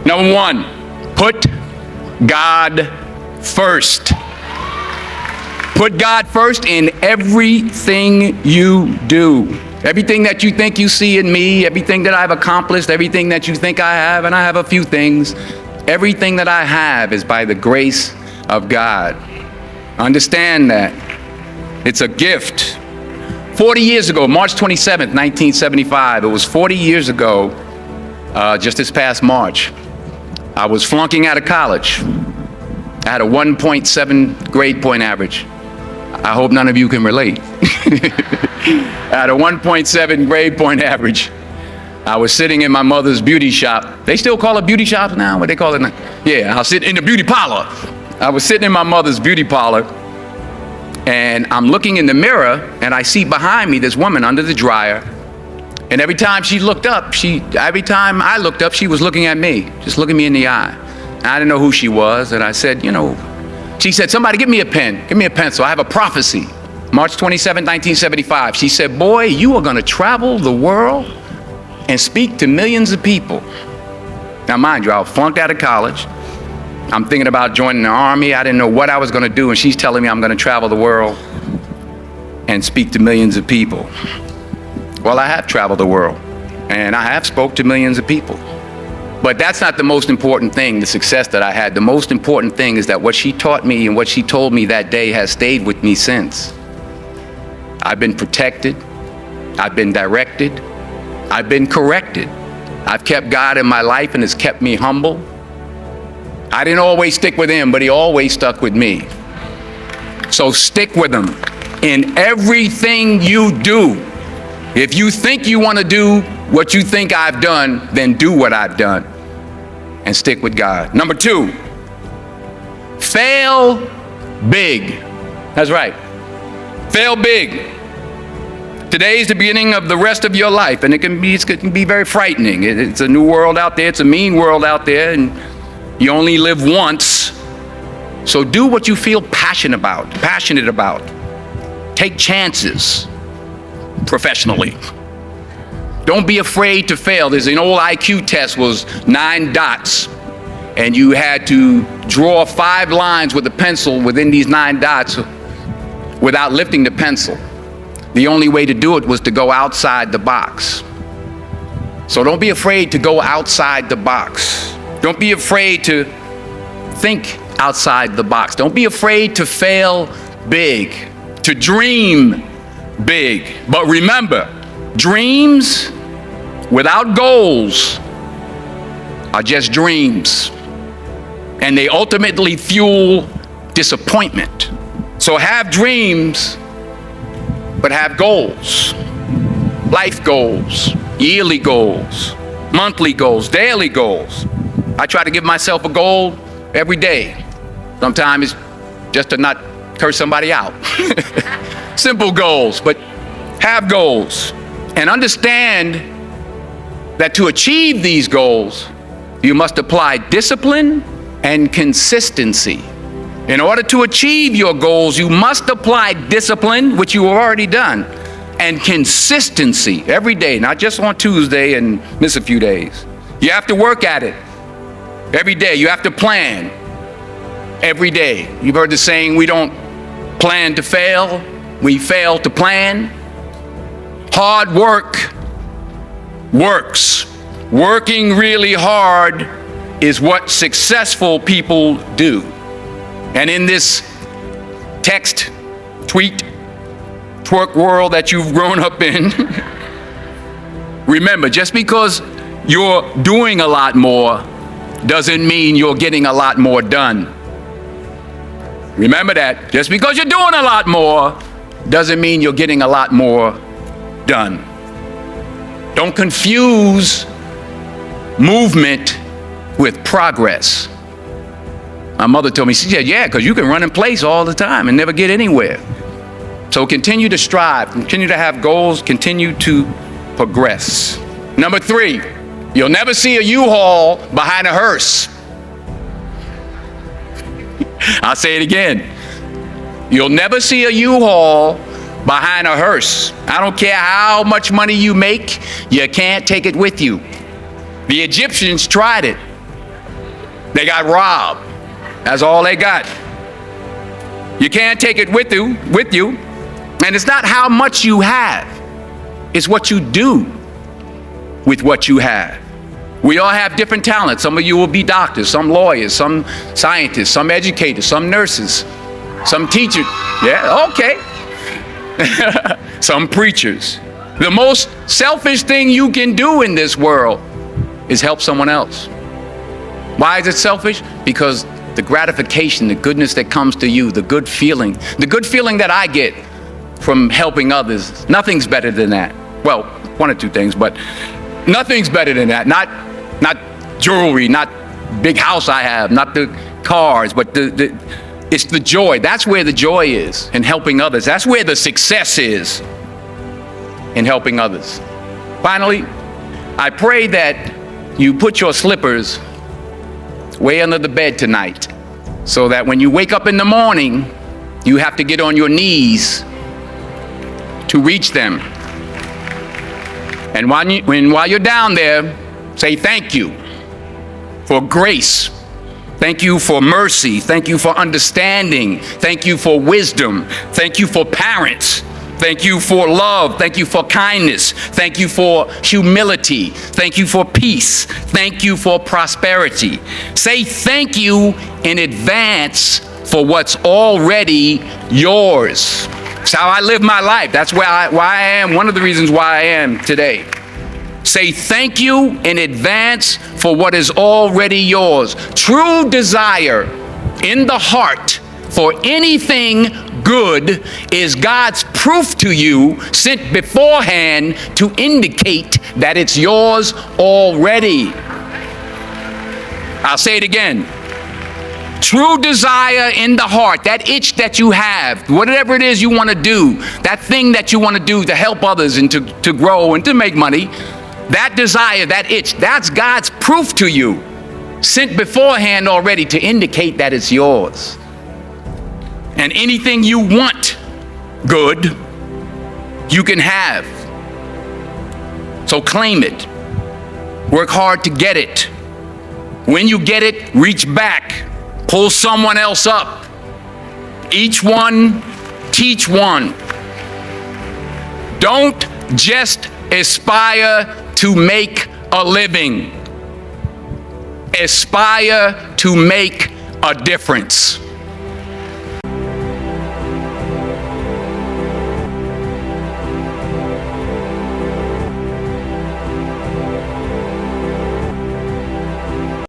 Number one, put God first. Put God first in everything you do. Everything that you think you see in me, everything that I've accomplished, everything that you think I have, and I have a few things, everything that I have is by the grace of God. Understand that. It's a gift. 40 years ago, March 27th, 1975, it was 40 years ago, just this past March, I was flunking out of college. I had a 1.7 grade point average. I hope none of you can relate. I had a 1.7 grade point average. I was sitting in my mother's beauty shop. They still call it beauty shops now? What they call it now? Yeah, I was sitting in the beauty parlor. I was sitting in my mother's beauty parlor, and I'm looking in the mirror, and I see behind me this woman under the dryer. And every time she looked up, every time I looked up, she was looking at me, just looking me in the eye. And I didn't know who she was, and I said, she said, somebody give me a pen, give me a pencil. I have a prophecy. March 27, 1975. She said, boy, you are going to travel the world and speak to millions of people. Now, mind you, I was flunked out of college. I'm thinking about joining the army. I didn't know what I was going to do, and she's telling me I'm going to travel the world and speak to millions of people. Well, I have traveled the world, and I have spoke to millions of people. But that's not the most important thing, the success that I had. The most important thing is that what she taught me and what she told me that day has stayed with me since. I've been protected. I've been directed. I've been corrected. I've kept God in my life, and it's kept me humble. I didn't always stick with him, but he always stuck with me. So stick with him in everything you do. If you think you want to do what you think I've done, then do what I've done and stick with God. Number two, fail big. That's right. Fail big. Today is the beginning of the rest of your life, and it can be very frightening. It's a new world out there. It's a mean world out there, and you only live once. So do what you feel passionate about. Take chances professionally. Don't be afraid to fail. There's an old IQ test, was 9 dots, and you had to draw 5 lines with a pencil within these 9 dots without lifting the pencil. The only way to do it was to go outside the box. So don't be afraid to go outside the box. Don't be afraid to think outside the box. Don't be afraid to fail big, to dream big. But remember, dreams without goals are just dreams, and they ultimately fuel disappointment. So have dreams, but have goals. Life goals, yearly goals, monthly goals, daily goals. I try to give myself a goal every day. Sometimes it's just to not curse somebody out. Simple goals, but have goals. And understand that to achieve these goals, you must apply discipline and consistency. In order to achieve your goals, you must apply discipline, which you have already done, and consistency every day, not just on Tuesday and miss a few days. You have to work at it every day. You have to plan every day. You've heard the saying, we don't plan to fail, we fail to plan. Hard work works. Working really hard is what successful people do. And in this text, tweet, twerk world that you've grown up in, remember, just because you're doing a lot more doesn't mean you're getting a lot more done. Remember that. Just because you're doing a lot more doesn't mean you're getting a lot more done. Don't confuse movement with progress. My mother told me, she said, yeah, because you can run in place all the time and never get anywhere. So continue to strive, continue to have goals, continue to progress. Number 3, you'll never see a U-Haul behind a hearse. I'll say it again. You'll never see a U-Haul behind a hearse. I don't care how much money you make, you can't take it with you. The Egyptians tried it. They got robbed. That's all they got. You can't take it with you. And it's not how much you have. It's what you do with what you have. We all have different talents. Some of you will be doctors, some lawyers, some scientists, some educators, some nurses, some teachers. Yeah, okay. Some preachers. The most selfish thing you can do in this world is help someone else. Why is it selfish? Because the gratification, the goodness that comes to you, the good feeling that I get from helping others, nothing's better than that. Well, one or two things, but nothing's better than that. Not jewelry, not big house I have, not the cars, but it's the joy. That's where the joy is, in helping others. That's where the success is, in helping others. Finally, I pray that you put your slippers way under the bed tonight, so that when you wake up in the morning, you have to get on your knees to reach them. And while you're down there, say thank you for grace. Thank you for mercy. Thank you for understanding. Thank you for wisdom. Thank you for parents. Thank you for love. Thank you for kindness. Thank you for humility. Thank you for peace. Thank you for prosperity. Say thank you in advance for what's already yours. It's how I live my life. That's why I am, one of the reasons why I am today. Say thank you in advance for what is already yours. True desire in the heart for anything good is God's proof to you, sent beforehand to indicate that it's yours already. I'll say it again. True desire in the heart, that itch that you have, whatever it is you want to do, that thing that you want to do to help others and to grow and to make money, that desire, that itch, that's God's proof to you, sent beforehand already to indicate that it's yours. And anything you want good, you can have. So claim it. Work hard to get it. When you get it, reach back. Pull someone else up. Each one, teach one. Don't just aspire to make a living. Aspire to make a difference.